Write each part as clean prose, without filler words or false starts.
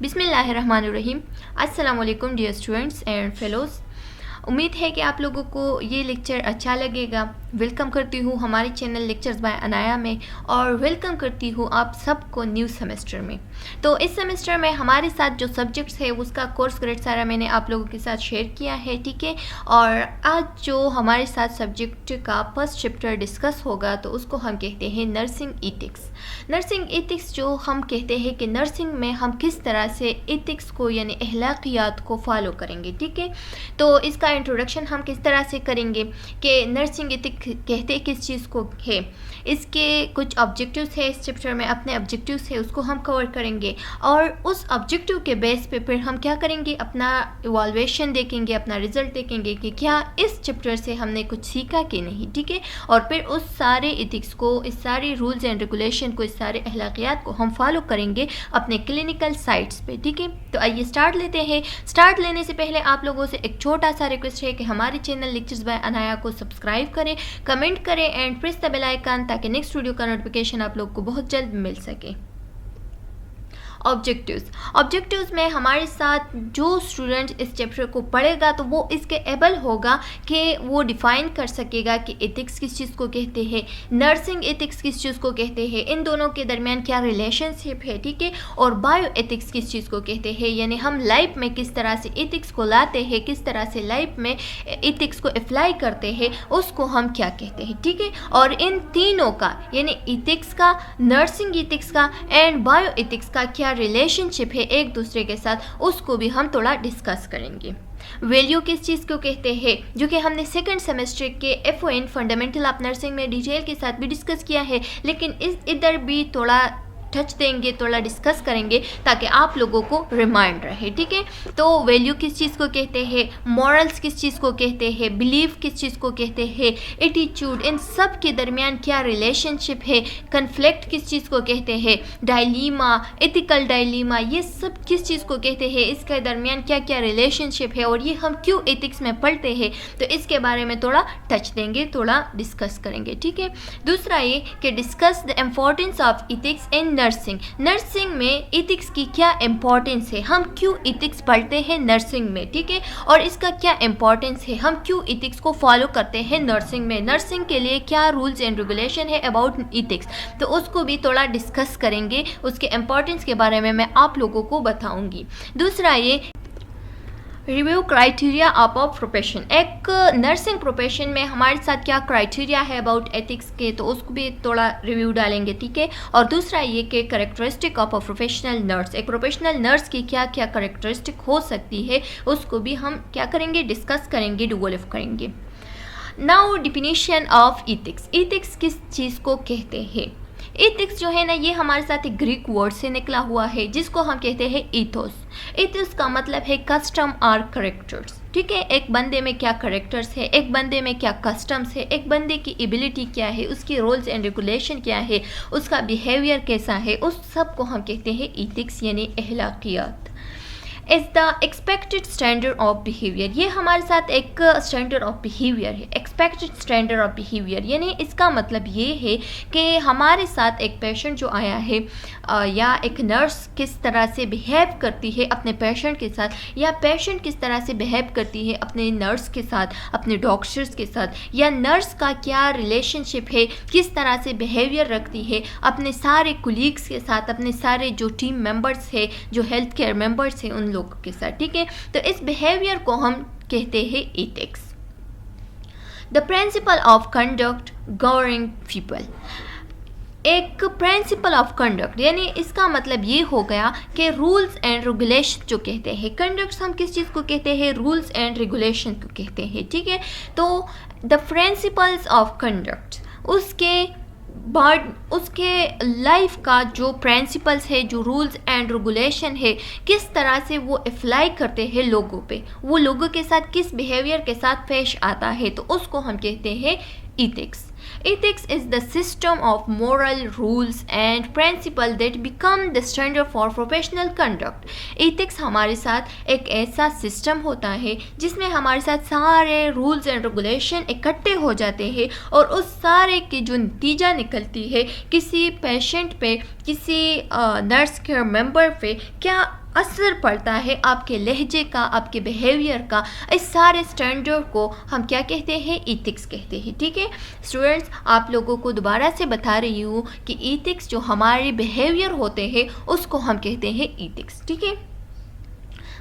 बिस्मिल्लाहिर्रहमानिर्रहीम। अस्सलाम वालेकुम डियर स्टूडेंट्स एंड फेलोज़। उम्मीद है कि आप लोगों को ये लेक्चर अच्छा लगेगा। वेलकम करती हूँ हमारे चैनल लेक्चर्स बाय अनाया में और वेलकम करती हूँ आप सबको न्यू सेमेस्टर में। तो इस सेमेस्टर में हमारे साथ जो सब्जेक्ट्स है उसका कोर्स ग्रेड सारा मैंने आप लोगों के साथ शेयर किया है, ठीक है। और आज जो हमारे साथ सब्जेक्ट का फर्स्ट चैप्टर डिस्कस होगा तो उसको हम कहते हैं नर्सिंग एथिक्स। नर्सिंग एथिक्स जो हम कहते हैं कि नर्सिंग में हम किस तरह से एथिक्स को यानी अखलाकियात को फॉलो करेंगे, ठीक है। तो इसका इंट्रोडक्शन हम किस तरह से करेंगे कि नर्सिंग एथिक्स कहते किस चीज़ को है, इसके कुछ ऑब्जेक्टिव्स है इस चैप्टर में, अपने ऑब्जेक्टिव्स है उसको हम कवर करेंगे और उस ऑब्जेक्टिव के बेस पे फिर हम क्या करेंगे, अपना इवैल्यूएशन देखेंगे, अपना रिजल्ट देखेंगे कि क्या इस चैप्टर से हमने कुछ सीखा कि नहीं, ठीक है। और फिर उस सारे एथिक्स को, इस सारे रूल्स एंड रेगुलेशन को, इस सारे अखलाकियात को हम फॉलो करेंगे अपने क्लिनिकल साइट्स पे, ठीक है। तो आइए स्टार्ट लेते हैं। स्टार्ट लेने से पहले आप लोगों से एक छोटा सा रिक्वेस्ट है कि हमारे चैनल लेक्चर्स बाय अनाया को सब्सक्राइब करें, कमेंट करें and press the bell icon ताकि नेक्स्ट वीडियो का नोटिफिकेशन आप लोग को बहुत जल्द मिल सके। ऑब्जेक्टिव्स में हमारे साथ जो स्टूडेंट इस चैप्टर को पढ़ेगा तो वो इसके एबल होगा कि वो डिफ़ाइन कर सकेगा कि एथिक्स किस चीज़ को कहते हैं, नर्सिंग एथिक्स किस चीज़ को कहते हैं, इन दोनों के दरमियान क्या रिलेशनशिप है, ठीक है। और बायो एथिक्स किस चीज़ को कहते हैं, यानी हम लाइफ में किस तरह से एथिक्स को लाते हैं, किस तरह से लाइफ में एथिक्स को अप्लाई करते हैं, उसको हम क्या कहते हैं, ठीक है। और इन तीनों का यानी एथिक्स का, नर्सिंग एथिक्स का एंड बायो एथिक्स का क्या रिलेशनशिप है एक दूसरे के साथ, उसको भी हम थोड़ा डिस्कस करेंगे। वैल्यू किस चीज़ को कहते हैं, जो कि हमने सेकंड सेमेस्टर के FON फंडामेंटल ऑफ नर्सिंग में डिटेल के साथ भी डिस्कस किया है, लेकिन इधर भी थोड़ा टच देंगे, थोड़ा डिस्कस करेंगे ताकि आप लोगों को रिमाइंड रहे, ठीक है। तो वैल्यू किस चीज़ को कहते हैं, मॉरल्स किस चीज़ को कहते हैं, बिलीफ किस चीज़ को कहते हैं, एटीट्यूड, इन सब के दरमियान क्या रिलेशनशिप है, कन्फ्लिक्ट किस चीज़ को कहते हैं, डायलीमा, एथिकल डायलीमा, ये सब किस चीज़ को कहते हैं, इसके दरमियान क्या क्या रिलेशनशिप है और ये हम क्यों एथिक्स में पढ़ते हैं, तो इसके बारे में थोड़ा टच देंगे, थोड़ा डिस्कस करेंगे, ठीक है। दूसरा ये कि discuss the importance of ethics in nursing में एथिक्स की क्या इंपॉर्टेंस है, हम क्यों एथिक्स पढ़ते हैं नर्सिंग में, ठीक है। और इसका क्या इंपॉर्टेंस है, हम क्यों एथिक्स को फॉलो करते हैं नर्सिंग में, नर्सिंग के लिए क्या रूल्स एंड रेगुलेशन है अबाउट एथिक्स, तो उसको भी थोड़ा डिस्कस करेंगे, उसके इंपॉर्टेंस के बारे में मैं आप लोगों को बताऊंगी। दूसरा ये रिव्यू क्राइटेरिया ऑफ प्रोफेशन, एक नर्सिंग प्रोफेशन में हमारे साथ क्या क्राइटेरिया है अबाउट एथिक्स के, तो उसको भी थोड़ा रिव्यू डालेंगे, ठीक है। और दूसरा ये कि characteristic of a professional nurse, एक प्रोफेशनल नर्स की क्या क्या कैरेक्टरिस्टिक हो सकती है, उसको भी हम क्या करेंगे, डिस्कस करेंगे, डेवलप करेंगे। Now definition of ethics, ethics किस चीज़ को कहते हैं। एथिक्स जो है ना, ये हमारे साथ एक ग्रीक वर्ड से निकला हुआ है जिसको हम कहते हैं ईथोस। ईथोस का मतलब है कस्टम और करेक्टर्स, ठीक है। एक बंदे में क्या करेक्टर्स है, एक बंदे में क्या कस्टम्स है, एक बंदे की एबिलिटी क्या है, उसकी रूल्स एंड रेगुलेशन क्या है, उसका बिहेवियर कैसा है, उस सब को हम कहते हैं एथिक्स यानी अखलाकियात। Is the expected standard of behaviour, ये हमारे साथ एक स्टैंडर्ड ऑफ बिहेवियर है। एक्सपेक्टेड स्टैंडर्ड ऑफ बिहेवियर यानी इसका मतलब ये है कि हमारे साथ एक पेशेंट जो आया है या एक नर्स किस तरह से बिहेव करती है अपने पेशेंट के साथ, या पेशेंट किस तरह से बिहेव करती है अपने नर्स के साथ, अपने डॉक्टर्स के साथ, या नर्स का क्या रिलेशनशिप है, किस तरह से बिहेवियर रखती है अपने सारे कुलीग्स के साथ, अपने सारे जो टीम मेंबर्स है, जो हेल्थ केयर मेंबर्स हैं, उन लोगों के साथ, ठीक है। तो इस बिहेवियर को हम कहते हैं ethics. The principle of conduct governing people, एक प्रिंसिपल ऑफ कंडक्ट यानी इसका मतलब ये हो गया कि रूल्स एंड रेगुलेशन जो कहते हैं, कंडक्ट हम किस चीज़ को कहते हैं, रूल्स एंड रेगुलेशन को कहते हैं, ठीक है। तो द प्रिंसिपल्स ऑफ कंडक्ट, उसके लाइफ का जो प्रिंसिपल्स है, जो रूल्स एंड रेगुलेशन है, किस तरह से वो अप्लाई करते हैं लोगों पे, वो लोगों के साथ किस बिहेवियर के साथ पेश आता है, तो उसको हम कहते हैं ethics. Ethics is the system of moral rules and principle that become the standard for professional conduct. Ethics हमारे साथ एक ऐसा सिस्टम होता है जिसमें हमारे साथ सारे रूल्स एंड रेगुलेशन इकट्ठे हो जाते हैं और उस सारे की जो नतीजा निकलती है किसी पेशेंट पे, किसी नर्स केयर मेंबर पे क्या असर पड़ता है, आपके लहजे का, आपके बिहेवियर का, इस सारे स्टैंडर्ड को हम क्या कहते हैं, इथिक्स कहते हैं। ठीक है स्टूडेंट्स, आप लोगों को दोबारा से बता रही हूँ कि इथिक्स जो हमारे बिहेवियर होते हैं उसको हम कहते हैं इथिक्स। ठीक है,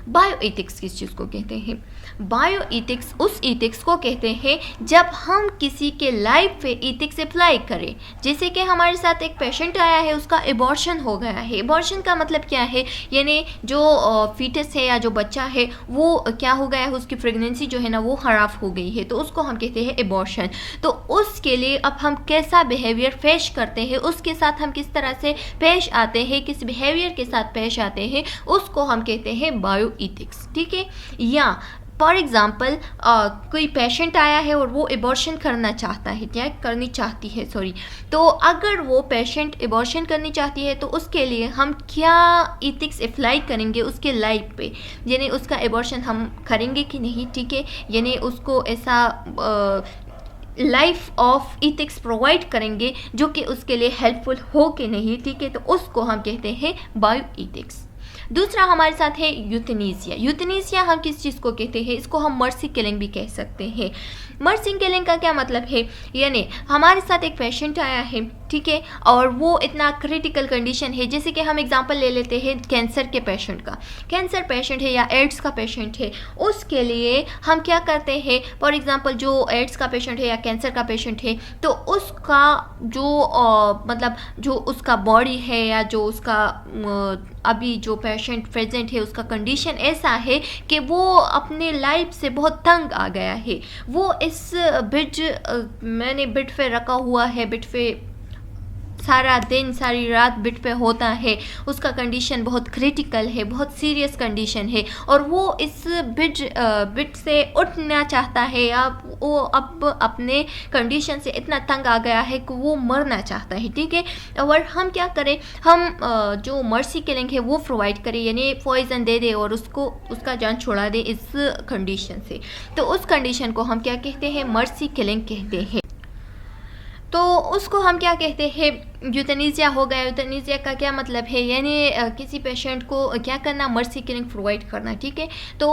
बायो एथिक्स किस चीज़ को कहते हैं? बायो एथिक्स उस एथिक्स को कहते हैं जब हम किसी के लाइफ पे एथिक्स अप्लाई करें। जैसे कि हमारे साथ एक पेशेंट आया है, उसका एबॉर्शन हो गया है। एबॉर्शन का मतलब क्या है, यानी जो फीटस है या जो बच्चा है वो क्या हो गया है, उसकी प्रेगनेंसी जो है ना वो ख़राब हो गई है, तो उसको हम कहते हैं एबॉर्शन। तो उसके लिए अब हम कैसा बिहेवियर पेश करते हैं, उसके साथ हम किस तरह से पेश आते हैं, किस बिहेवियर के साथ पेश आते हैं, उसको हम कहते हैं बायो एथिक्स। ठीक है, या फॉर एग्ज़ाम्पल कोई पेशेंट आया है और वो एबॉर्शन करना चाहता है, क्या करनी चाहती है सॉरी, तो अगर वो पेशेंट एबॉर्शन करनी चाहती है तो उसके लिए हम क्या एथिक्स अप्लाई करेंगे उसके लाइफ पे, यानी उसका एबॉर्शन हम करेंगे कि नहीं। ठीक है, यानी उसको ऐसा लाइफ ऑफ इथिक्स प्रोवाइड करेंगे जो कि उसके लिए हेल्पफुल हो कि नहीं। ठीक है, तो उसको हम कहते हैं बायो इथिक्स। दूसरा हमारे साथ है यूथेनेसिया। यूथेनेसिया हम किस चीज़ को कहते हैं, इसको हम मर्सी किलिंग भी कह सकते हैं। मर्सी किलिंग का क्या मतलब है, यानी हमारे साथ एक पेशेंट आया है, ठीक है, और वो इतना क्रिटिकल कंडीशन है, जैसे कि हम एग्जांपल ले लेते हैं कैंसर के पेशेंट का। कैंसर पेशेंट है या एड्स का पेशेंट है, उसके लिए हम क्या करते हैं, फॉर एग्जांपल जो एड्स का पेशेंट है या कैंसर का पेशेंट है, तो उसका जो मतलब जो उसका बॉडी है या जो उसका अभी जो पेशेंट प्रेजेंट है उसका कंडीशन ऐसा है कि वो अपने लाइफ से बहुत तंग आ गया है। वो इस मैंने बेड पे रखा हुआ है, बेड पे सारा दिन सारी रात बेड पे होता है, उसका कंडीशन बहुत क्रिटिकल है, बहुत सीरियस कंडीशन है, और वो इस बेड से उठना चाहता है या वो अब अपने कंडीशन से इतना तंग आ गया है कि वो मरना चाहता है। ठीक है, और हम क्या करें, हम जो मर्सी किलिंग है वो प्रोवाइड करें, यानी पॉइजन दे दे और उसको उसका जान छुड़ा दे इस कंडीशन से। तो उस कंडीशन को हम क्या कहते हैं, मर्सी किलिंग कहते हैं। तो उसको हम क्या कहते हैं, यूथेनेसिया हो गया। यूथेनेसिया का क्या मतलब है, यानी किसी पेशेंट को क्या करना, मर्सी किलिंग प्रोवाइड करना। ठीक है, तो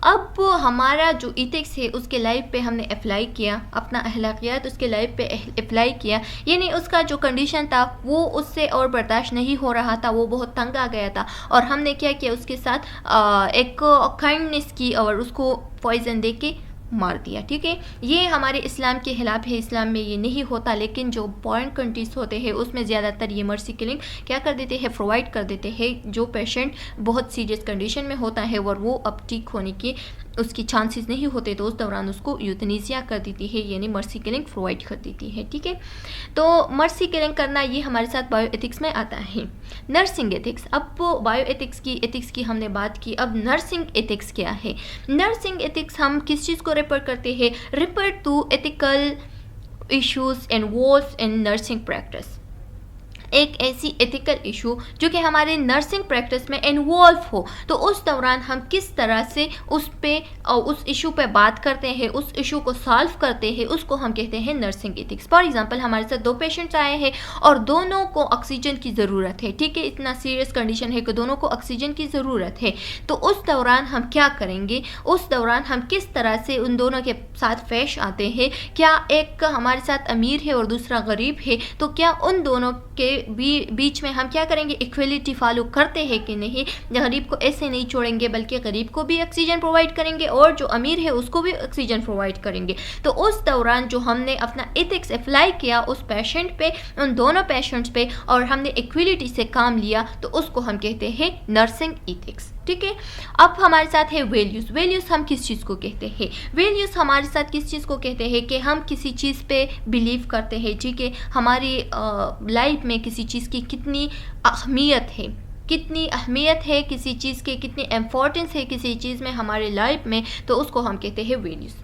अब हमारा जो इथिक्स है उसके लाइफ पे हमने अप्लाई किया, अपना अखलाकियात उसके लाइफ पे अप्लाई किया, यानी उसका जो कंडीशन था वो उससे और बर्दाश्त नहीं हो रहा था, वो बहुत तंग आ गया था, और हमने क्या किया, उसके साथ एक काइंडनेस की और उसको पॉइजन दे के मार दिया। ठीक है, ये हमारे इस्लाम के खिलाफ है, इस्लाम में ये नहीं होता, लेकिन जो फॉरेन कंट्रीज़ होते हैं उसमें ज़्यादातर ये मर्सी किलिंग क्या कर देते हैं, प्रोवाइड कर देते हैं। जो पेशेंट बहुत सीरियस कंडीशन में होता है और वो अब ठीक होने की उसकी चांसेस नहीं होते, तो उस दौरान उसको यूथेनेसिया कर देती है, यानी मर्सी किलिंग प्रोवाइड कर देती है। ठीक है, तो मर्सी किलिंग करना ये हमारे साथ बायो एथिक्स में आता है। नर्सिंग एथिक्स, अब बायो एथिक्स की हमने बात की, अब नर्सिंग एथिक्स क्या है। नर्सिंग एथिक्स हम किस चीज़ को रेफर करते हैं, refer to ethical issues involved in nursing practice. एक ऐसी एथिकल इशू जो कि हमारे नर्सिंग प्रैक्टिस में इन्वॉल्व हो, तो उस दौरान हम किस तरह से उस इशू पे बात करते हैं, उस इशू को सॉल्व करते हैं, उसको हम कहते हैं नर्सिंग एथिक्स। फॉर एग्जांपल हमारे साथ दो पेशेंट्स आए हैं और दोनों को ऑक्सीजन की ज़रूरत है। ठीक है, इतना सीरियस कंडीशन है कि दोनों को ऑक्सीजन की ज़रूरत है, तो उस दौरान हम क्या करेंगे, उस दौरान हम किस तरह से उन दोनों के साथ पेश आते हैं। क्या एक हमारे साथ अमीर है और दूसरा गरीब है, तो क्या उन दोनों के बीच में हम क्या करेंगे, इक्वलिटी फॉलो करते हैं कि नहीं। गरीब को ऐसे नहीं छोड़ेंगे, बल्कि गरीब को भी ऑक्सीजन प्रोवाइड करेंगे और जो अमीर है उसको भी ऑक्सीजन प्रोवाइड करेंगे। तो उस दौरान जो हमने अपना एथिक्स अप्लाई किया उस पेशेंट पे, उन दोनों पेशेंट्स पे, और हमने इक्वलिटी से काम लिया, तो उसको हम कहते हैं नर्सिंग एथिक्स। ठीक है, अब हमारे साथ है वैल्यूज़। वैल्यूज़ हम किस चीज़ को कहते हैं, वैल्यूज़ हमारे साथ किस चीज़ को कहते हैं कि हम किसी चीज़ पे बिलीव करते हैं। ठीक है, हमारी लाइफ में किसी चीज़ की कितनी अहमियत है, कितनी अहमियत है किसी चीज़ की, कितनी इम्पोर्टेंस है किसी चीज़ में हमारे लाइफ में, तो उसको हम कहते हैं values.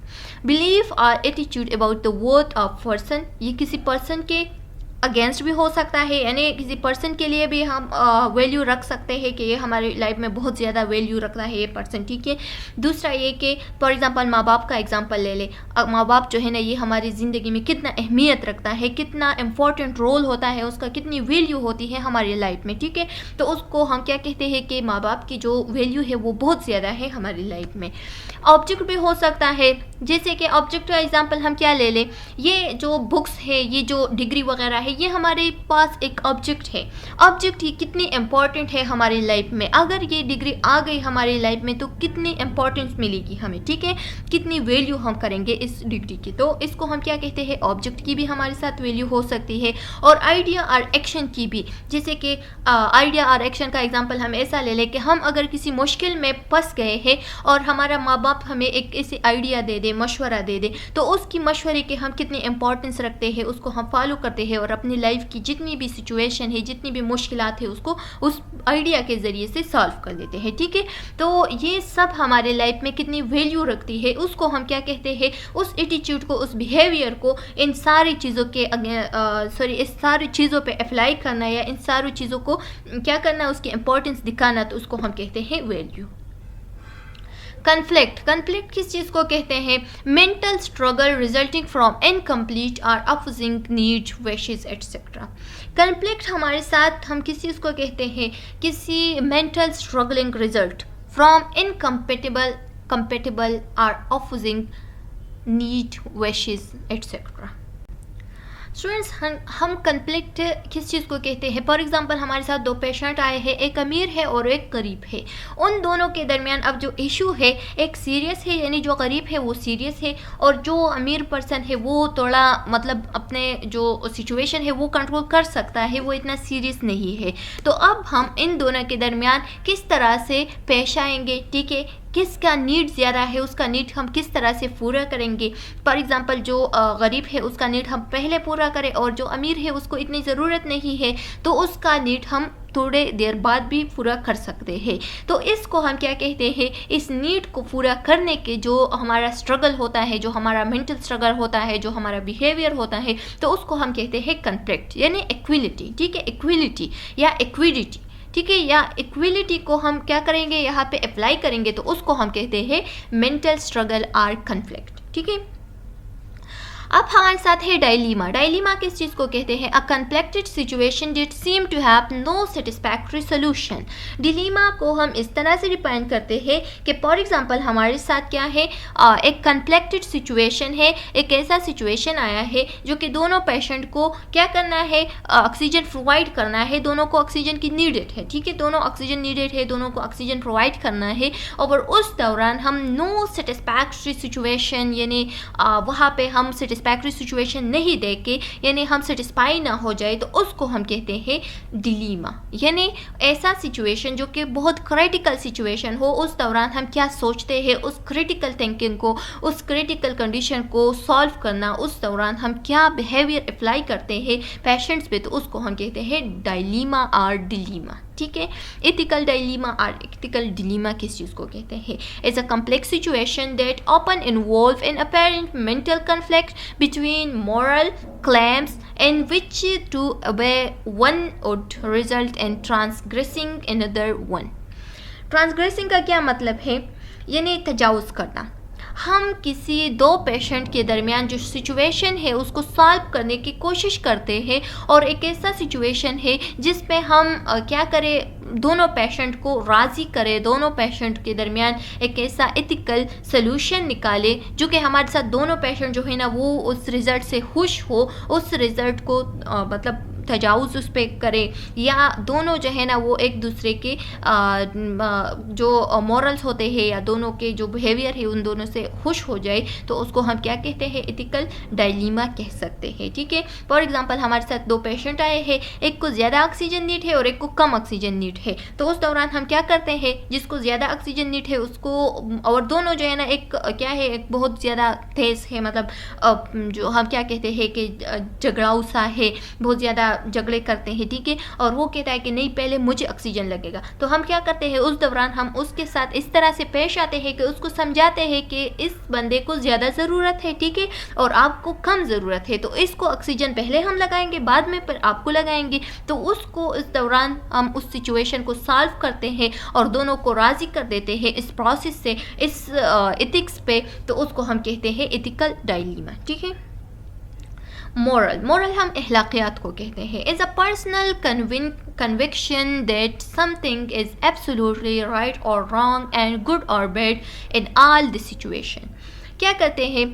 Believe are attitude about the worth of person, ये किसी पर्सन के अगेंस्ट भी हो सकता है, यानी किसी पर्सन के लिए भी हम वैल्यू रख सकते हैं कि ये हमारी लाइफ में बहुत ज़्यादा वैल्यू रखता है ये पर्सन, ठीक है। दूसरा ये कि फॉर एग्जांपल माँ बाप का एग्जांपल ले ले, माँ बाप जो है ना ये हमारी ज़िंदगी में कितना अहमियत रखता है, कितना इम्पोर्टेंट रोल होता है उसका, कितनी वैल्यू होती है हमारी लाइफ में, ठीक है। तो उसको हम क्या कहते हैं कि माँ बाप की जो वैल्यू है वो बहुत ज़्यादा है हमारी लाइफ में। ऑब्जेक्ट भी हो सकता है, जैसे कि ऑब्जेक्ट का एग्जांपल हम क्या ले लें, ये जो बुक्स है, ये जो डिग्री वगैरह है, ये हमारे पास एक ऑब्जेक्ट है। ऑब्जेक्ट ही कितनी इम्पॉर्टेंट है हमारी लाइफ में, अगर ये डिग्री आ गई हमारी लाइफ में तो कितनी इम्पोर्टेंस मिलेगी हमें, ठीक है, कितनी वैल्यू हम करेंगे इस डिग्री की। तो इसको हम क्या कहते हैं, ऑब्जेक्ट की भी हमारे साथ वैल्यू हो सकती है, और आइडिया और एक्शन की भी। जैसे कि आइडिया और एक्शन का एग्जांपल हम ऐसा ले लें कि हम अगर किसी मुश्किल में फंस गए हैं और हमारा माँ बाप हमें एक ऐसी आइडिया दे दे, मशवरा दे दे, तो उसकी मशवरे के हम कितनी इंपॉर्टेंस रखते हैं, उसको हम फॉलो करते हैं और अपनी लाइफ की जितनी भी सिचुएशन है, जितनी भी मुश्किलात है, उसको उस आइडिया के ज़रिए से सॉल्व कर देते हैं, ठीक है। तो ये सब हमारे लाइफ में कितनी वैल्यू रखती है, उसको हम क्या कहते हैं, उस एटीट्यूड को, उस बिहेवियर को इन सारी चीज़ों के इस सारी चीज़ों पे अप्लाई करना, या इन सारी चीज़ों को क्या करना, उसकी इंपॉर्टेंस दिखाना, तो उसको हम कहते हैं वैल्यू। कन्फ्लिक्ट, कन्फ्लिक्ट किस चीज़ को कहते हैं, mental struggle resulting from incomplete और opposing needs, wishes etcetera. Conflict हमारे साथ हम किस चीज़ को कहते हैं, किसी mental struggling result from incompatible और opposing need, wishes etcetera. Students, हम कन्फ्लिक्ट किस चीज़ को कहते हैं, फॉर एग्जांपल हमारे साथ दो पेशेंट आए हैं, एक अमीर है और एक गरीब है। उन दोनों के दरमियान अब जो इशू है एक सीरियस है, यानी जो गरीब है वो सीरियस है, और जो अमीर पर्सन है वो थोड़ा मतलब अपने जो सिचुएशन है वो कंट्रोल कर सकता है, वो इतना सीरियस नहीं है। तो अब हम इन दोनों के दरमियान किस तरह से पेश आएंगे, ठीक है, किसका नीड ज़्यादा है, उसका नीड हम किस तरह से पूरा करेंगे। फॉर एग्जांपल जो गरीब है उसका नीड हम पहले पूरा करें, और जो अमीर है उसको इतनी ज़रूरत नहीं है तो उसका नीड हम थोड़े देर बाद भी पूरा कर सकते हैं। तो इसको हम क्या कहते हैं, इस नीड को पूरा करने के जो हमारा स्ट्रगल होता है, जो हमारा मेंटल स्ट्रगल होता है, जो हमारा बिहेवियर होता है, तो उसको हम कहते हैं कन्फ्लिक्ट, यानी इक्विलिटी, ठीक है, इक्विलिटी या इक्विडिटी, ठीक है, या इक्विलिटी को हम क्या करेंगे, यहाँ पे अप्लाई करेंगे, तो उसको हम कहते हैं मेंटल स्ट्रगल और कन्फ्लिक्ट, ठीक है। अब हमारे साथ है डायलीमा। डायलीमा किस चीज़ को कहते हैं, a conflicted situation that seem to have no satisfactory solution. Dilemma को हम इस तरह से डिफाइन करते हैं कि फॉर एग्जांपल हमारे साथ क्या है, एक कन्फ्लिक्टेड सिचुएशन है, एक ऐसा सिचुएशन आया है जो कि दोनों पेशेंट को क्या करना है, ऑक्सीजन प्रोवाइड करना है, दोनों को ऑक्सीजन की नीडेड है, ठीक है, दोनों ऑक्सीजन नीडेड है, दोनों को ऑक्सीजन प्रोवाइड करना है, और उस दौरान हम नो सेटिस्फैक्टरी सिचुएशन, यानी वहाँ पे हम सेटिस्फैक्टरी सिचुएशन नहीं दे के, यानी हम सेटिस्फाई ना हो जाए, तो उसको हम कहते हैं डिलीमा। यानी ऐसा सिचुएशन जो कि बहुत क्रिटिकल सिचुएशन हो, उस दौरान हम क्या सोचते हैं, उस क्रिटिकल थिंकिंग को, उस क्रिटिकल कंडीशन को सॉल्व करना, उस दौरान हम क्या बिहेवियर अप्लाई करते हैं पेशेंट्स पे, तो उसको हम कहते हैं डायलीमा और डिलीमा, ठीक है। एथिकल डायलीमा और एथिकल डिलीमा किस चीज़ को कहते हैं, is a complex situation that often involve in apparent mental conflict between moral claims in which to obey one would result in transgressing another one। Transgressing का क्या मतलब है, यानी तजावुज़ करना। हम किसी दो पेशेंट के दरमियान जो सिचुएशन है उसको सॉल्व करने की कोशिश करते हैं, और एक ऐसा सिचुएशन है जिसमें हम क्या करें, दोनों पेशेंट को राज़ी करें, दोनों पेशेंट के दरमियान एक ऐसा एथिकल सलूशन निकाले जो कि हमारे साथ दोनों पेशेंट जो है ना वो उस रिज़ल्ट से खुश हो, उस रिज़ल्ट को मतलब तजावुज़ उस पर करे, या दोनों जो है ना वो एक दूसरे के जो मॉरल्स होते हैं या दोनों के जो बिहेवियर है उन दोनों से खुश हो जाए, तो उसको हम क्या कहते हैं, एथिकल डायलीमा कह सकते हैं, ठीक है। फॉर एग्जांपल हमारे साथ दो पेशेंट आए हैं, एक को ज़्यादा ऑक्सीजन नीड है और एक को कम ऑक्सीजन नीड है, तो उस दौरान हम क्या करते हैं, जिसको ज़्यादा ऑक्सीजन नीड है उसको, और दोनों जो है ना एक क्या है, एक बहुत ज़्यादा तेज़ है, मतलब जो हम क्या कहते हैं कि झगड़ाऊ सा है, बहुत ज़्यादा झगड़े करते हैं, ठीक है, और वो कहता है कि नहीं पहले मुझे ऑक्सीजन लगेगा, तो हम क्या करते हैं उस दौरान हम उसके साथ इस तरह से पेश आते हैं कि उसको समझाते हैं कि इस बंदे को ज़्यादा ज़रूरत है, ठीक है, और आपको कम ज़रूरत है, तो इसको ऑक्सीजन पहले हम लगाएंगे, बाद में फिर आपको लगाएंगे। तो उसको इस दौरान हम उस सिचुएशन को सॉल्व करते हैं और दोनों को राज़ी कर देते हैं इस प्रोसेस से, इस एथिक्स पे, तो उसको हम कहते हैं एथिकल डायलेमा, ठीक है। मोरल हम अखलाकियात को कहते हैं। Is a personal conviction that something is absolutely right or wrong and good or bad in all the situation। क्या करते हैं,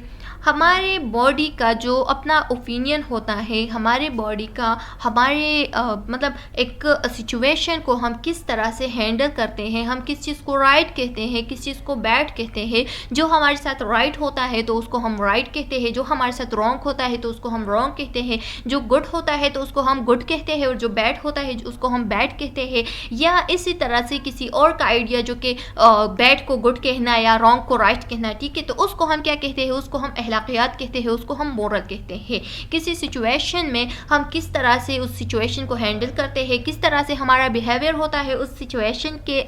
हमारे बॉडी का जो अपना ओपिनियन होता है, हमारे बॉडी का हमारे मतलब एक सिचुएशन को हम किस तरह से हैंडल करते हैं, हम किस चीज़ को राइट कहते हैं, किस चीज़ को बैड कहते हैं। जो हमारे साथ राइट होता है तो उसको हम राइट कहते हैं, जो हमारे साथ रॉन्ग होता है तो उसको हम रॉन्ग कहते हैं, जो गुड होता है तो उसको हम गुड कहते हैं और जो बैड होता है उसको हम बैड कहते हैं। या इसी तरह से किसी और का आइडिया जो कि बैड को गुड कहना या रॉन्ग को राइट कहना, ठीक है, तो उसको हम क्या कहते हैं, उसको हम अखलाकियात कहते हैं, उसको हम मोरल कहते हैं। किसी सिचुएशन में हम किस तरह से उस सिचुएशन को हैंडल करते हैं, किस तरह से हमारा बिहेवियर होता है उस सिचुएशन के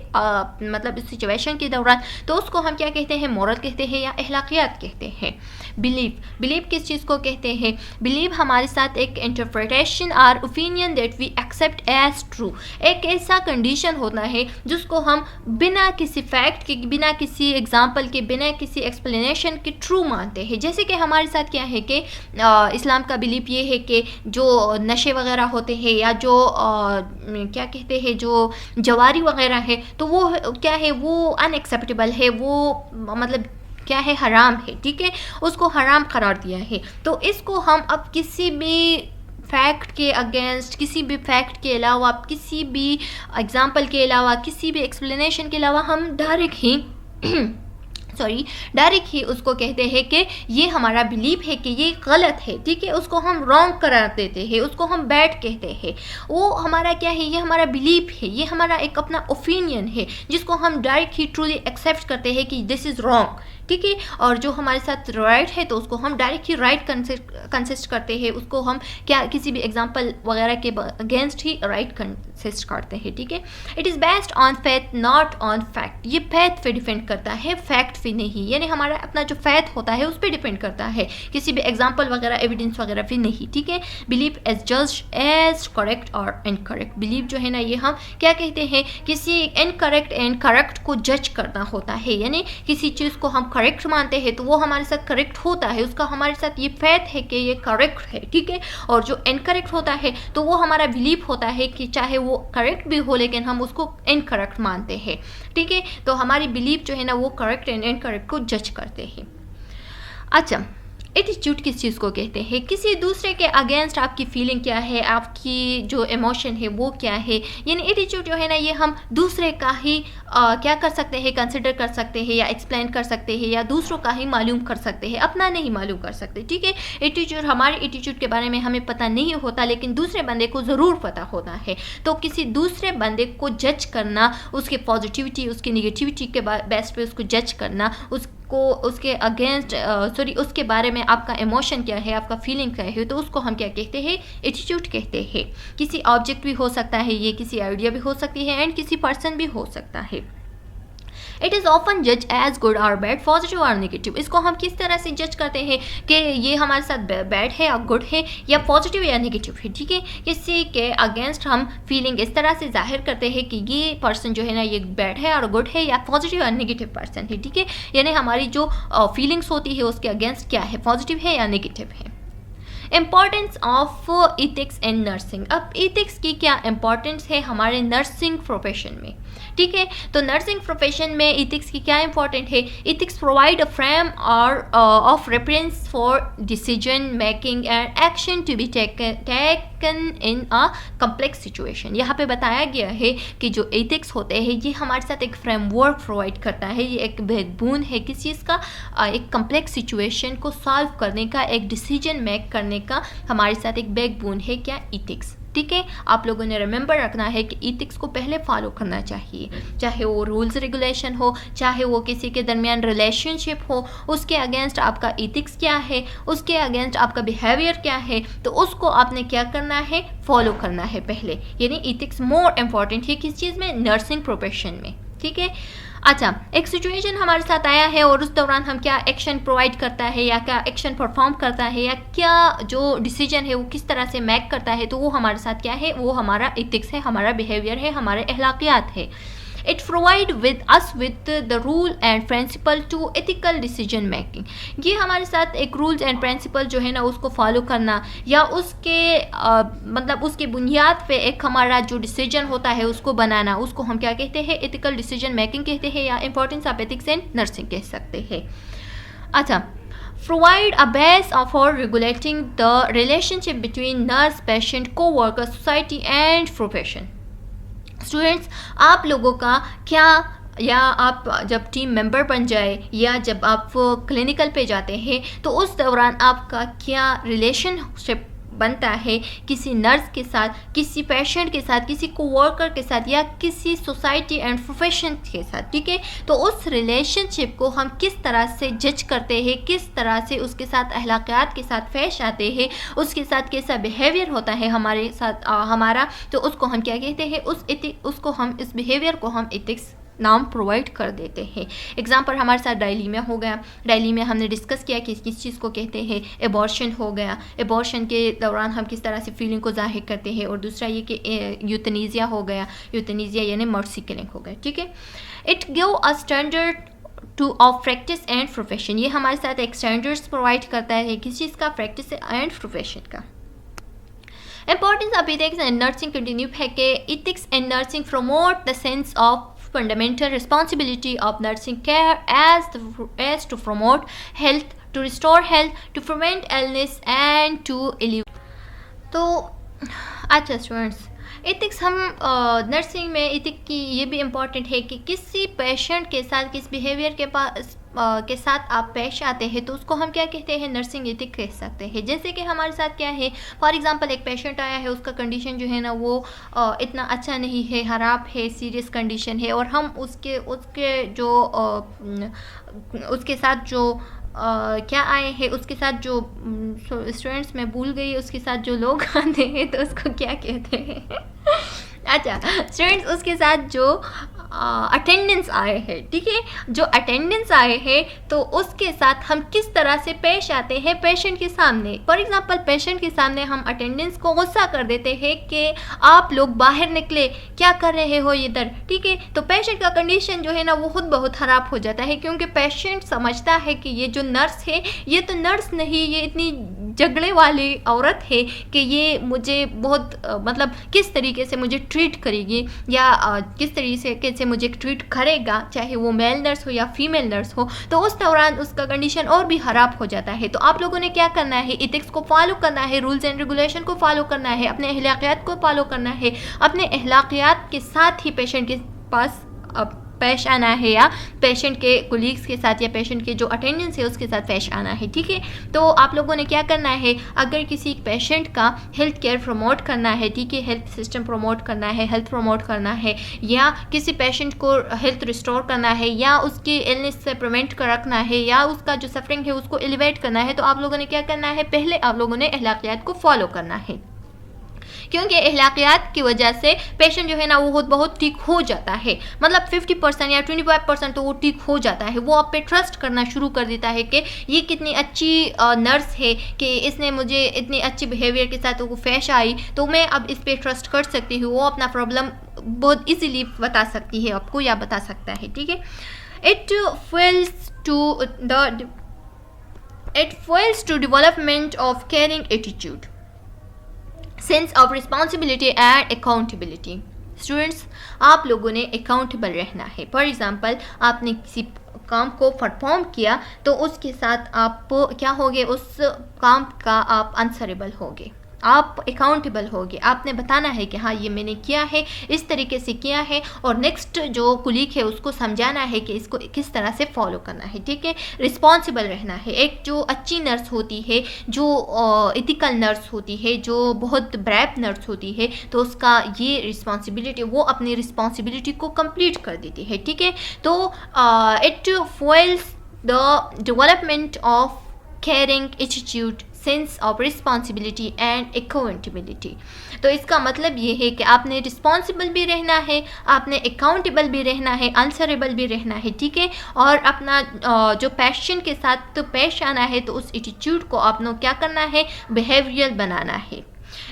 मतलब इस सिचुएशन के दौरान, तो उसको हम क्या कहते हैं, मोरल कहते हैं या अखलाकियात कहते हैं। बिलीव किस चीज़ को कहते हैं, बिलीव हमारे साथ एक इंटरप्रिटेशन और opinion that we accept as true, एक ऐसा कंडीशन होता है जिसको हम बिना किसी फैक्ट के, बिना किसी एग्जाम्पल के, बिना किसी एक्सप्लेनेशन के ट्रू मानते हैं। जैसे कि हमारे साथ क्या है कि इस्लाम का बिलीव ये है कि जो नशे वगैरह होते हैं या जो क्या कहते हैं जो जवारी वगैरह है, तो वो क्या है, वो अनएक्सेप्टेबल है, वो मतलब क्या है, हराम है, ठीक है, उसको हराम करार दिया है। तो इसको हम अब किसी भी फैक्ट के अगेंस्ट, किसी भी फैक्ट के अलावा, किसी भी एग्जाम्पल के अलावा, किसी भी एक्सप्लेनेशन के अलावा हम डायरेक्ट ही उसको कहते हैं कि ये हमारा बिलीव है कि ये गलत है, ठीक है, उसको हम रॉन्ग करार देते हैं, उसको हम बैड कहते हैं। वो हमारा क्या है, ये हमारा बिलीव है, ये हमारा एक अपना ओपिनियन है जिसको हम डायरेक्ट ही ट्रूली एक्सेप्ट करते हैं कि दिस इज़ रॉन्ग, ठीक है। और जो हमारे साथ राइट है तो उसको हम डायरेक्ट ही राइट कंसिस्ट करते हैं, उसको हम क्या किसी भी एग्जांपल वगैरह के अगेंस्ट ही राइट कंसिस्ट करते हैं, ठीक है। It is based on faith not on fact, ये फेथ पे डिपेंड करता है, फैक्ट पे नहीं, यानी हमारा अपना जो फेथ होता है उस पर डिपेंड करता है, किसी भी एग्जाम्पल वगैरह एविडेंस वगैरह पे नहीं, ठीक है। बिलीव एज जज एज करेक्ट और इनकरेक्ट, बिलीव जो है ना ये हम क्या कहते हैं, किसी इनकरेक्ट एंड करेक्ट को जज करना होता है, यानी किसी चीज़ को हम करेक्ट मानते हैं तो वो हमारे साथ करेक्ट होता है, उसका हमारे साथ ये फेथ है कि ये करेक्ट है, ठीक है। और जो इनकरेक्ट होता है तो वो हमारा बिलीफ होता है कि चाहे वो करेक्ट भी हो लेकिन हम उसको इनकरेक्ट मानते हैं, ठीक है। तो हमारी बिलीफ जो है ना वो करेक्ट एंड इनकरेक्ट को जज करते हैं। अच्छा, एटीट्यूड किस चीज़ को कहते हैं, किसी दूसरे के अगेंस्ट आपकी फीलिंग क्या है, आपकी जो इमोशन है वो क्या है, यानी एटीट्यूड जो है ना ये हम दूसरे का ही क्या कर सकते हैं, कंसिडर कर सकते हैं या एक्सप्लेन कर सकते हैं या दूसरों का ही मालूम कर सकते हैं, अपना नहीं मालूम कर सकते, ठीक है। एटीट्यूड, हमारे एटीट्यूड के बारे में हमें पता नहीं होता लेकिन दूसरे बंदे को ज़रूर पता होता है। तो किसी दूसरे बंदे को जज करना, उसके पॉजिटिविटी उसकी निगेटिविटी के बेस पे उसको जज करना, उसके अगेंस्ट उसके बारे में आपका इमोशन क्या है, आपका फीलिंग क्या है, तो उसको हम क्या कहते हैं, एटीट्यूड कहते हैं। किसी ऑब्जेक्ट भी हो सकता है, ये किसी आइडिया भी हो सकती है एंड किसी पर्सन भी हो सकता है। इट इज़ ऑफन जज एज गुड और बैड, पॉजिटिव और नेगेटिव, इसको हम किस तरह से जज करते हैं कि ये हमारे साथ बैड है या गुड है या पॉजिटिव या नेगेटिव है, ठीक है। किसी के अगेंस्ट हम फीलिंग इस तरह से जाहिर करते हैं कि ये पर्सन जो है ना ये बैड है और गुड है या पॉजिटिव और नेगेटिव पर्सन है, ठीक है। यानी हमारी जो फीलिंग्स होती है उसके अगेंस्ट क्या है, पॉजिटिव है या नेगेटिव है। Importance of ethics in nursing, अब इथिक्स की क्या इम्पॉर्टेंस है हमारे नर्सिंग प्रोफेशन में, ठीक है। तो नर्सिंग प्रोफेशन में इथिक्स की क्या इंपॉर्टेंट है, ethics provide a framework of reference for decision making and action to be taken in a complex situation. यहाँ पे बताया गया है कि जो इथिक्स होते हैं ये हमारे साथ एक फ्रेमवर्क प्रोवाइड करता है, ये एक बैकबोन है किस चीज़ का, एक कम्प्लेक्स सिचुएशन को सॉल्व करने का, एक डिसीजन मेक करने का हमारे साथ एक बैकबोन है क्या, इथिक्स। ठीक है। आप लोगों ने रिमेंबर रखना है कि इथिक्स को पहले फॉलो करना चाहिए, चाहे वो रूल्स रेगुलेशन हो, चाहे वो किसी के दरमियान रिलेशनशिप हो, उसके अगेंस्ट आपका इथिक्स क्या है, उसके अगेंस्ट आपका बिहेवियर क्या है, तो उसको आपने क्या करना है, फॉलो करना है पहले। यानी इथिक्स मोर इम्पॉर्टेंट है किस चीज़ में, नर्सिंग प्रोफेशन में, ठीक है। अच्छा, एक सिचुएशन हमारे साथ आया है और उस दौरान हम क्या एक्शन प्रोवाइड करता है या क्या एक्शन परफॉर्म करता है या क्या जो डिसीजन है वो किस तरह से मेक करता है, तो वो हमारे साथ क्या है, वो हमारा इथिक्स है, हमारा बिहेवियर है, हमारे अखलाकियात है। It provide with us with the rule and principle to ethical decision making. ये हमारे साथ एक रूल्स एंड प्रिंसिपल जो है ना उसको फॉलो करना या उसके मतलब उसकी बुनियाद पे एक हमारा जो डिसीजन होता है उसको बनाना, उसको हम क्या कहते हैं, एथिकल डिसीजन मेकिंग कहते हैं या importance of ethics in nursing कह सकते हैं। अच्छा, provide a base for regulating the relationship between nurse, patient, co-worker, society and profession। Students, आप लोगों का क्या, या आप जब टीम मेंबर बन जाए या जब आप क्लिनिकल पे जाते हैं तो उस दौरान आपका क्या रिलेशनशिप बनता है किसी नर्स के साथ, किसी पेशेंट के साथ, किसी कोवर्कर के साथ या किसी सोसाइटी एंड प्रोफेशन के साथ, ठीक है। तो उस रिलेशनशिप को हम किस तरह से जज करते हैं, किस तरह से उसके साथ अखलाकियात के साथ पेश आते हैं, उसके साथ कैसा बिहेवियर होता है हमारे साथ हमारा, तो उसको हम क्या कहते हैं, उसको हम इस बिहेवियर को हम एथिक्स नाम प्रोवाइड कर देते हैं। एग्जाम्पल हमारे साथ डायलीमिया हो गया, डायलीमिया हमने डिस्कस किया कि किस चीज़ को कहते हैं, एबॉर्शन हो गया, एबॉर्शन के दौरान हम किस तरह से फीलिंग को जाहिर करते हैं, और दूसरा ये कि यूथनीजिया हो गया, यूथनीजिया यानी मर्सी किलिंग हो गया, ठीक है। It give a standard two of practice and profession, ये हमारे साथ एक स्टैंडर्ड्स प्रोवाइड करता है किस चीज़ का, प्रैक्टिस एंड प्रोफेशन का। Importance of ethics and nursing continue है कि ethics and nursing promote the sense of fundamental responsibility of nursing care as to promote health, to restore health, to prevent illness and to alleviate। तो अच्छा students, ethics हम nursing में ethic की ये भी important है कि किसी पेशेंट के साथ किस बिहेवियर के साथ आप पेश आते हैं तो उसको हम क्या कहते हैं, नर्सिंग एथिक कह सकते हैं। जैसे कि हमारे साथ क्या है, फॉर एग्जांपल एक पेशेंट आया है, उसका कंडीशन जो है ना वो इतना अच्छा नहीं है, ख़राब है, सीरियस कंडीशन है, और हम उसके जो उसके साथ जो क्या आए हैं, उसके साथ जो स्टूडेंट्स मैं भूल गई, उसके साथ जो लोग आते हैं तो उसको क्या कहते हैं अच्छा स्टूडेंट्स, उसके साथ जो अटेंडेंस आए हैं, ठीक है, जो अटेंडेंस आए हैं तो उसके साथ हम किस तरह से पेश आते हैं पेशेंट के सामने। फॉर एग्जांपल पेशेंट के सामने हम अटेंडेंस को गुस्सा कर देते हैं कि आप लोग बाहर निकले, क्या कर रहे हो इधर, ठीक है। तो पेशेंट का कंडीशन जो है ना वो खुद बहुत ख़राब हो जाता है, क्योंकि पेशेंट समझता है कि ये जो नर्स है ये तो नर्स नहीं, ये इतनी झगड़े वाली औरत है कि ये मुझे बहुत मतलब किस तरीके से मुझे ट्रीट करेगी या किस तरीके से मुझे ट्रीट करेगा, चाहे वो मेल नर्स हो या फीमेल नर्स हो। तो उस दौरान उसका कंडीशन और भी ख़राब हो जाता है। तो आप लोगों ने क्या करना है, एथिक्स को फॉलो करना है, रूल्स एंड रेगुलेशन को फॉलो करना है, अपने अखलाकियात को फॉलो करना है, अपने अखलाकियात के साथ ही पेशेंट के पास पेश आना है या पेशेंट के कोलीग्स के साथ या पेशेंट के जो अटेंडेंस है उसके साथ पेश आना है, ठीक है। तो आप लोगों ने क्या करना है, अगर किसी पेशेंट का हेल्थ केयर प्रमोट करना है, ठीक है, हेल्थ सिस्टम प्रमोट करना है, हेल्थ प्रमोट करना है, या किसी पेशेंट को हेल्थ रिस्टोर करना है, या उसकी इलनेस से प्रिवेंट कर रखना है, या उसका जो सफरिंग है उसको एलिवेट करना है, तो आप लोगों ने क्या करना है, पहले आप लोगों ने अखलाकियात को फॉलो करना है, क्योंकि अखलाकियात की वजह से पेशेंट जो है ना वो बहुत ठीक हो जाता है, मतलब 50% या 25% तो वो ठीक हो जाता है। वो आप पे ट्रस्ट करना शुरू कर देता है कि ये कितनी अच्छी नर्स है कि इसने मुझे इतनी अच्छी बिहेवियर के साथ वो पेश आई, तो मैं अब इस पे ट्रस्ट कर सकती हूँ। वो अपना प्रॉब्लम बहुत इजीली बता सकती है आपको या बता सकता है, ठीक है। It fuels to development of caring attitude, sense of responsibility and accountability. Students, आप लोगों ने अकाउंटेबल रहना है। फॉर एग्जांपल आपने किसी काम को परफॉर्म किया तो उसके साथ आप क्या होगे, उस काम का आप आंसरेबल होगे, आप अकाउंटेबल होगे, आपने बताना है कि हाँ ये मैंने किया है, इस तरीके से किया है, और नेक्स्ट जो कुलीग है उसको समझाना है कि इसको किस तरह से फॉलो करना है, ठीक है। रिस्पॉन्सिबल रहना है। एक जो अच्छी नर्स होती है, जो एथिकल नर्स होती है, जो बहुत ब्रेव नर्स होती है, तो उसका ये रिस्पॉन्सिबिलिटी, वो अपनी रिस्पॉन्सिबिलिटी को कंप्लीट कर देती है, ठीक है। तो it foils the development of caring attitude, sense of responsibility and accountability। तो इसका मतलब ये है कि आपने रिस्पॉन्सिबल भी रहना है, आपने अकाउंटेबल भी रहना है, आंसरेबल भी रहना है, ठीक है। और अपना जो पैशन के साथ तो पेश आना है, तो उस एटीट्यूड को आपने क्या करना है, बिहेवियर बनाना है।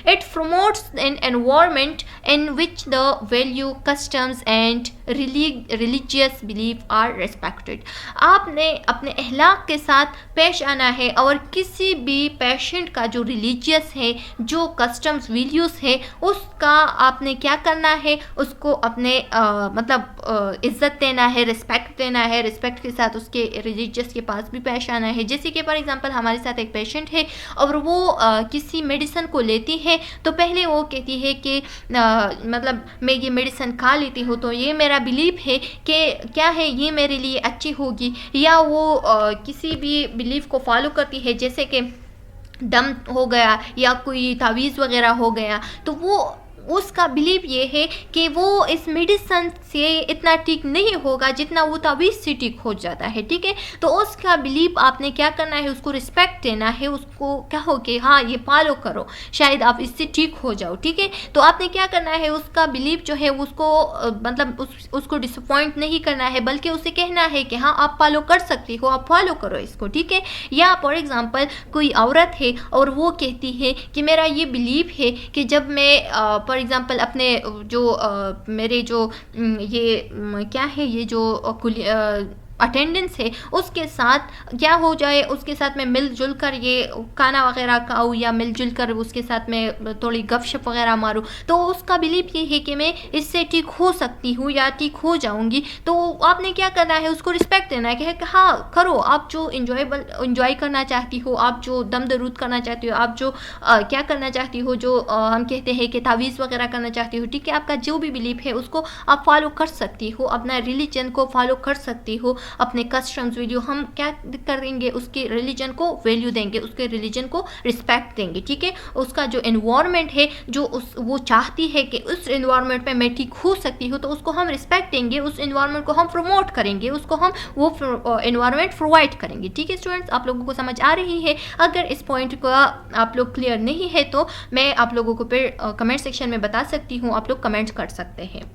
It promotes an environment in which the value, customs and religious belief are respected। आपने अपने अखलाक के साथ पेश आना है, और किसी भी पेशेंट का जो रिलीजियस है, जो कस्टम्स वैल्यूज़ है, उसका आपने क्या करना है, उसको अपने इज़्ज़त देना है, रिस्पेक्ट देना है, रिस्पेक्ट के साथ उसके रिलीजियस के पास भी पेश आना है। जैसे कि फॉर एग्जांपल हमारे साथ एक पेशेंट है और वो किसी मेडिसिन को लेती है, तो पहले वो कहती है कि मैं ये मेडिसिन खा लेती हूँ तो ये मेरा बिलीफ है कि क्या है, ये मेरे लिए अच्छी होगी, या वो किसी भी बिलीफ को फॉलो करती है, जैसे कि दम हो गया या कोई तावीज़ वगैरह हो गया, तो वो उसका बिलीव ये है कि वो इस मेडिसिन से इतना ठीक नहीं होगा जितना वो तावीज़ से ठीक हो जाता है, ठीक है। तो उसका बिलीव आपने क्या करना है, उसको रिस्पेक्ट देना है, उसको कहो कि हाँ ये फॉलो करो, शायद आप इससे ठीक हो जाओ, ठीक है। तो आपने क्या करना है, उसका बिलीव जो है उसको उसको डिसअपॉइंट नहीं करना है, बल्कि उसे कहना है कि हाँ आप फॉलो कर सकती हो, आप फॉलो करो इसको, ठीक है। या फॉर एग्जांपल कोई औरत है और वो कहती है कि मेरा ये बिलीव है कि जब मैं फॉर एग्ज़ाम्पल अपने जो मेरे जो ये क्या है, ये जो अटेंडेंस है उसके साथ क्या हो जाए, उसके साथ मैं मिलजुल कर ये खाना वगैरह खाऊँ, या मिलजुल कर उसके साथ मैं थोड़ी गपशप वगैरह मारूँ, तो उसका बिलीव ये है कि मैं इससे ठीक हो सकती हूँ या ठीक हो जाऊँगी। तो आपने क्या करना है, उसको रिस्पेक्ट देना है कि हाँ करो, आप जो इंजॉय करना चाहती हो, आप जो दम दरूद करना चाहती हो, आप जो क्या करना चाहती हो, जो हम कहते हैं कि तावीज़ वगैरह करना चाहती हो, ठीक है। आपका जो भी बिलीव है उसको आप फॉलो कर सकती हो, अपना रिलीजन को फॉलो कर सकती हो, अपने कस्टम्स वैल्यू हम क्या करेंगे, उसके रिलीजन को वैल्यू देंगे, उसके रिलीजन को रिस्पेक्ट देंगे, ठीक है। उसका जो एनवायरनमेंट है, जो वो चाहती है कि उस एनवायरनमेंट में मैं ठीक हो सकती हूँ, तो उसको हम रिस्पेक्ट देंगे, उस एनवायरनमेंट को हम प्रमोट करेंगे, उसको हम वो एनवायरनमेंट प्रोवाइड करेंगे, ठीक है। स्टूडेंट्स, आप लोगों को समझ आ रही है? अगर इस पॉइंट को आप लोग क्लियर नहीं है तो मैं आप लोगों को फिर कमेंट सेक्शन में बता सकती हूँ, आप लोग कमेंट कर सकते हैं।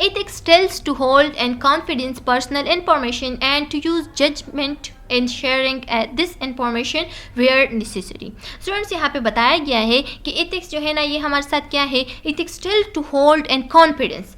Ethics tells to hold and confidence personal information and to use judgment in sharing this information where necessary। Students, यहाँ पे बताया गया है कि एथिक्स जो है ना, ये हमारे साथ क्या है, ethics tell to hold and confidence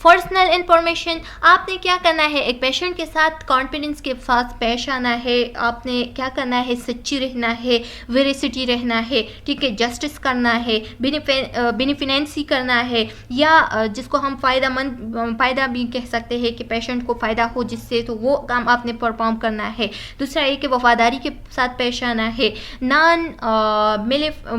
personal information. आपने क्या करना है, एक पेशेंट के साथ कॉन्फिडेंस के साथ पेश आना है, आपने क्या करना है, सच्ची रहना है, वेरिसिटी रहना है, ठीक है, जस्टिस करना है, बेनिफिनेंसी करना है, या जिसको हम फ़ायदा भी कह सकते हैं कि पेशेंट को फ़ायदा हो जिससे, तो वो काम आपने परफॉर्म करना है। दूसरा ये कि वफादारी के साथ पेश आना है। नॉन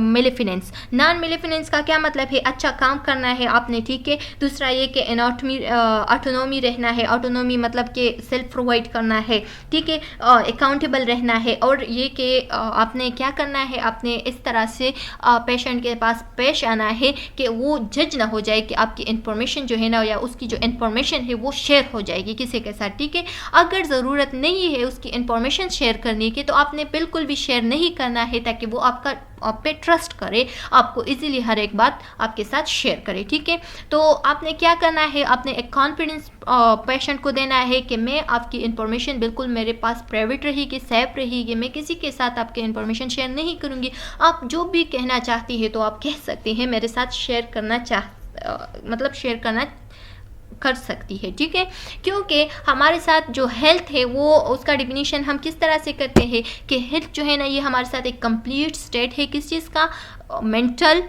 मेलेफिनेंस का क्या मतलब है, अच्छा काम करना है आपने, ठीक है। दूसरा ये कि ऑटोनॉमी रहना है, ऑटोनॉमी मतलब कि सेल्फ प्रोवाइड करना है, ठीक है, अकाउंटेबल रहना है, और ये कि आपने क्या करना है, आपने इस तरह से पेशेंट के पास पेश आना है कि वो जज ना हो जाए कि आपकी इन्फॉर्मेशन जो है ना, या उसकी जो इन्फॉर्मेशन है वो शेयर हो जाएगी किसी के साथ, ठीक है। अगर ज़रूरत नहीं है उसकी इन्फॉर्मेशन शेयर करने की, तो आपने बिल्कुल भी शेयर नहीं करना है, ताकि वो आप पे ट्रस्ट करे, आपको इजीली हर एक बात आपके साथ शेयर करे, ठीक है। तो आपने क्या करना है, आपने एक कॉन्फिडेंस पेशेंट को देना है कि मैं आपकी इन्फॉर्मेशन बिल्कुल मेरे पास प्राइवेट रहेगी, सेफ रहेगी, मैं किसी के साथ आपकी इन्फॉर्मेशन शेयर नहीं करूँगी। आप जो भी कहना चाहती है तो आप कह सकते हैं, मेरे साथ शेयर करना शेयर करना कर सकती है, ठीक है। क्योंकि हमारे साथ जो हेल्थ है वो उसका डिफिनीशन हम किस तरह से करते हैं कि हेल्थ जो है ना, ये हमारे साथ एक कंप्लीट स्टेट है, किस चीज़ का, मेंटल,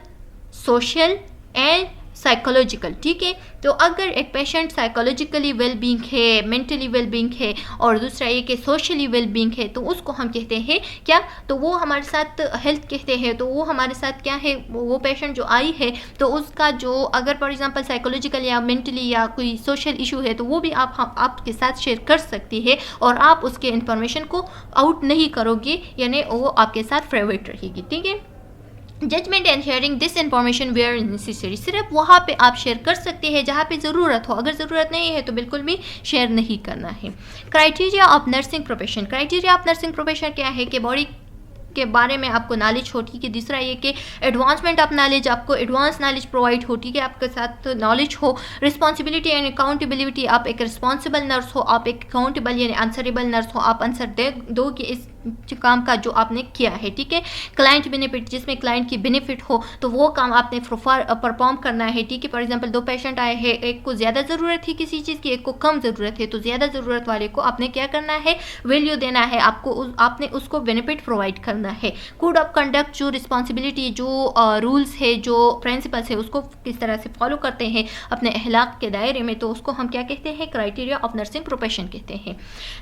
सोशल एंड साइकोलॉजिकल, ठीक है। तो अगर एक पेशेंट साइकोलॉजिकली वेल बीइंग है, मेंटली वेल बीइंग है, और दूसरा ये कि सोशली वेल बीइंग है, तो उसको हम कहते हैं क्या, तो वो हमारे साथ हेल्थ कहते हैं, तो वो हमारे साथ क्या है, वो पेशेंट जो आई है तो उसका जो अगर फॉर एग्जांपल साइकोलॉजिकल या मेंटली या कोई सोशल इशू है तो वो भी आपके साथ शेयर कर सकती है, और आप उसके इंफॉर्मेशन को आउट नहीं करोगे, यानी वो आपके साथ प्राइवेट रहेगी, ठीक है। Judgement and sharing this information where necessary, सिर्फ वहाँ पे आप शेयर कर सकते हैं जहाँ पे ज़रूरत हो, अगर ज़रूरत नहीं है तो बिल्कुल भी शेयर नहीं करना है। Criteria of nursing profession, criteria of nursing profession क्या है कि बॉडी के बारे में आपको नॉलेज होती है, दूसरा ये कि एडवांसमेंट ऑफ नॉलेज, आपको एडवांस नॉलेज प्रोवाइड होती है, आपके साथ नॉलेज हो, रिस्पॉन्सिबिलिटी एंड अकाउंटेबिलिटी, आप एक रिस्पॉन्सिबल नर्स हो, आप एक अकाउंटेबल यानी आंसरेबल नर्स हो, आप आंसर दो कि इस काम का जो आपने किया है, ठीक है। क्लाइंट बेनिफिट, जिसमें क्लाइंट की बेनिफिट हो तो वो काम आपने परफॉर्म करना है, ठीक है। फॉर एग्जांपल 2 पेशेंट आए हैं, एक को ज़्यादा ज़रूरत है किसी चीज़ की, एक को कम ज़रूरत है, तो ज़्यादा ज़रूरत वाले को आपने क्या करना है, वैल्यू देना है, आपने उसको बेनिफिट प्रोवाइड करना है। कोड ऑफ कंडक्ट, जो रिस्पॉन्सिबिलिटी, जो रूल्स है, जो प्रिंसिपल्स है, उसको किस तरह से फॉलो करते हैं अपने अखलाक के दायरे में, तो उसको हम क्या कहते हैं, क्राइटेरिया ऑफ नर्सिंग प्रोफेशन कहते हैं।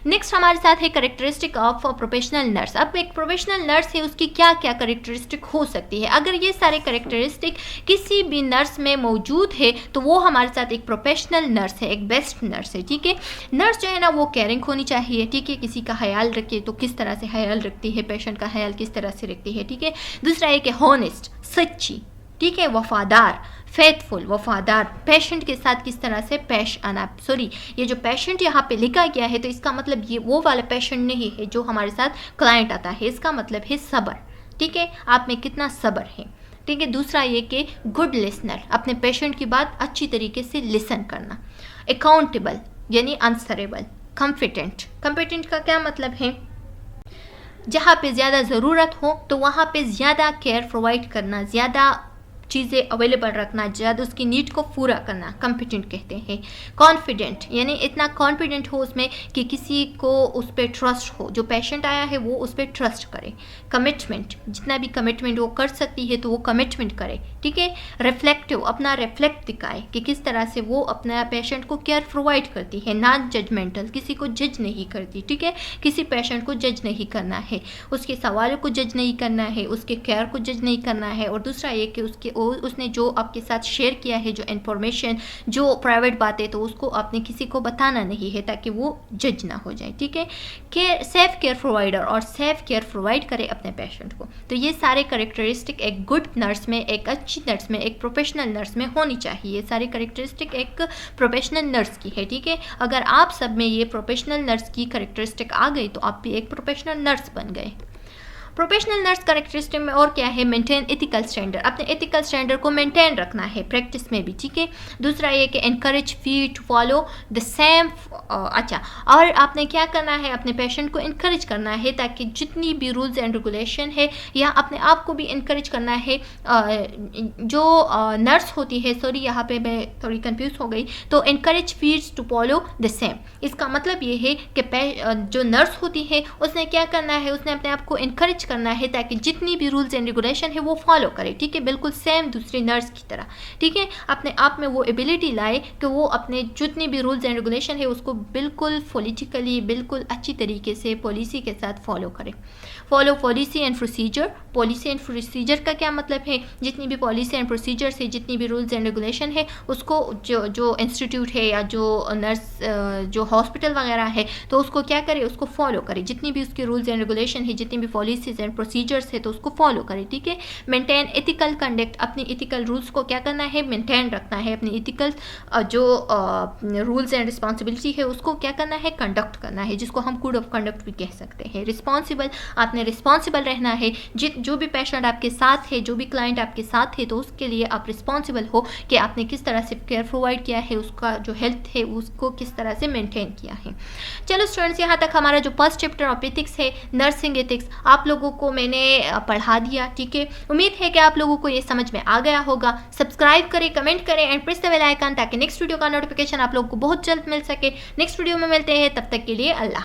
नेक्स्ट हमारे साथ है कैरेक्टरिस्टिक ऑफ प्रोफेशनल नर्स। अब एक प्रोफेशनल नर्स है, उसकी क्या क्या कैरेक्टरिस्टिक हो सकती है, अगर ये सारे कैरेक्टरिस्टिक किसी भी नर्स में मौजूद है तो वो हमारे साथ एक प्रोफेशनल नर्स है, एक बेस्ट नर्स है, ठीक है। नर्स जो है ना वो केयरिंग होनी चाहिए, ठीक है, किसी का ख्याल रखे तो किस तरह से ख्याल रखती है, पेशेंट का ख्याल किस तरह से रखती है, ठीक है। दूसरा है कि हॉनेस्ट, सच्ची, ठीक है, वफादार, फेथफुल, वफादार, पेशेंट के साथ किस तरह से पेश आना। सॉरी, ये जो पेशेंट यहाँ पे लिखा गया है तो इसका मतलब ये वो वाला पेशेंट नहीं है जो हमारे साथ क्लाइंट आता है, इसका मतलब है सब्र, ठीक है, आप में कितना सब्र है, ठीक है। दूसरा ये कि गुड लिसनर, अपने पेशेंट की बात अच्छी तरीके से लिसन करना। अकाउंटेबल यानी आंसरेबल। कॉम्पिटेंट, कॉम्पिटेंट का क्या मतलब है, जहाँ पे ज़्यादा ज़रूरत हो तो वहाँ पे ज़्यादा केयर प्रोवाइड करना, ज़्यादा चीज़ें अवेलेबल रखना, ज़्यादा उसकी नीड को पूरा करना, कॉम्पिटेंट कहते हैं। कॉन्फिडेंट यानी इतना कॉन्फिडेंट हो उसमें कि किसी को उस पर ट्रस्ट हो, जो पेशेंट आया है वो उस पर ट्रस्ट करे। कमिटमेंट, जितना भी कमिटमेंट वो कर सकती है तो वो कमिटमेंट करे, ठीक है। रिफ्लेक्टिव, अपना रिफ्लेक्ट दिखाए कि किस तरह से वो अपना पेशेंट को केयर प्रोवाइड करती है। नॉन जजमेंटल, किसी को जज नहीं करती, ठीक है, किसी पेशेंट को जज नहीं करना है, उसके सवालों को जज नहीं करना है, उसके केयर को जज नहीं करना है। और दूसरा ये कि उसने जो आपके साथ शेयर किया है, जो इन्फॉर्मेशन, जो प्राइवेट बातें, तो उसको आपने किसी को बताना नहीं है ताकि वो जज ना हो जाए, ठीक है। केयर, सेफ केयर प्रोवाइडर, और सेफ केयर प्रोवाइड करे अपने पेशेंट को। तो ये सारे कैरेक्टरिस्टिक एक गुड नर्स में, एक अच्छी नर्स में, एक प्रोफेशनल नर्स में होनी चाहिए। ये सारे कैरेक्टरिस्टिक एक प्रोफेशनल नर्स की है, ठीक है। अगर आप सब में ये प्रोफेशनल नर्स की कैरेक्टरिस्टिक आ गई तो आप भी एक प्रोफेशनल नर्स बन गए। प्रोफेशनल नर्स कैरेक्टरिस्टिक में और क्या है, मेंटेन एथिकल स्टैंडर्ड, अपने एथिकल स्टैंडर्ड को मेंटेन रखना है प्रैक्टिस में भी, ठीक है। दूसरा ये कि encourage fee to follow the same, अच्छा, और आपने क्या करना है, अपने पेशेंट को इनकरेज करना है ताकि जितनी भी रूल्स एंड रेगुलेशन है, या अपने आप को भी इनकरेज करना है। जो नर्स होती है, सॉरी यहाँ पे मैं थोड़ी कंफ्यूज हो गई, तो encourage fees to follow the same, इसका मतलब ये है कि जो नर्स होती है उसने क्या करना है, उसने अपने आप को इनकरेज करना है ताकि जितनी भी रूल्स एंड रेगुलेशन है वो फॉलो करे, ठीक है, बिल्कुल सेम दूसरी नर्स की तरह, ठीक है। अपने आप में वो एबिलिटी लाए कि वो अपने जितनी भी रूल्स एंड रेगुलेशन है उसको बिल्कुल पॉलिटिकली, बिल्कुल अच्छी तरीके से पॉलिसी के साथ फॉलो करे। Follow policy and procedure, policy and procedure का क्या मतलब है, जितनी भी पॉलिसी एंड प्रोसीजर्स है, जितनी भी रूल्स एंड रेगुलेशन है, उसको जो इंस्टीट्यूट है या जो नर्स, जो हॉस्पिटल वगैरह है, तो उसको क्या करे, उसको फॉलो करे। जितनी भी उसके रूल्स एंड रेगुलेशन है, जितनी भी पॉलिसीज एंड प्रोसीजर्स है, तो उसको फॉलो करे, ठीक है। मेंटेन एथिकल कंडक्ट, अपने एथिकल रूल्स को क्या करना है, मेंटेन रखना है। अपनी एथिकल जो रूल्स एंड रिस्पॉन्सिबिलिटी है उसको क्या करना है, कंडक्ट करना है, जिसको हम कोड ऑफ कंडक्ट भी कह सकते हैं। रिस्पॉन्सिबल, आपने रिस्पॉन्सिबल रहना है। जो भी पेशेंट आपके साथ है, जो भी क्लाइंट आपके साथ है, तो उसके लिए आप रिस्पॉन्सिबल हो कि आपने किस तरह से केयर प्रोवाइड किया है, उसका जो हेल्थ है उसको किस तरह से मेंटेन किया है। चलो स्टूडेंट्स, यहाँ तक हमारा जो फर्स्ट चैप्टर ऑफ एथिक्स है, नर्सिंग एथिक्स, आप लोगों को मैंने पढ़ा दिया, ठीक है। उम्मीद है कि आप लोगों को ये समझ में आ गया होगा। सब्सक्राइब करें, कमेंट करें and press the bell icon ताकि नेक्स्ट वीडियो का नोटिफिकेशन आप लोगों को बहुत जल्द मिल सके। नेक्स्ट वीडियो में मिलते हैं, तब तक के लिए अल्लाह।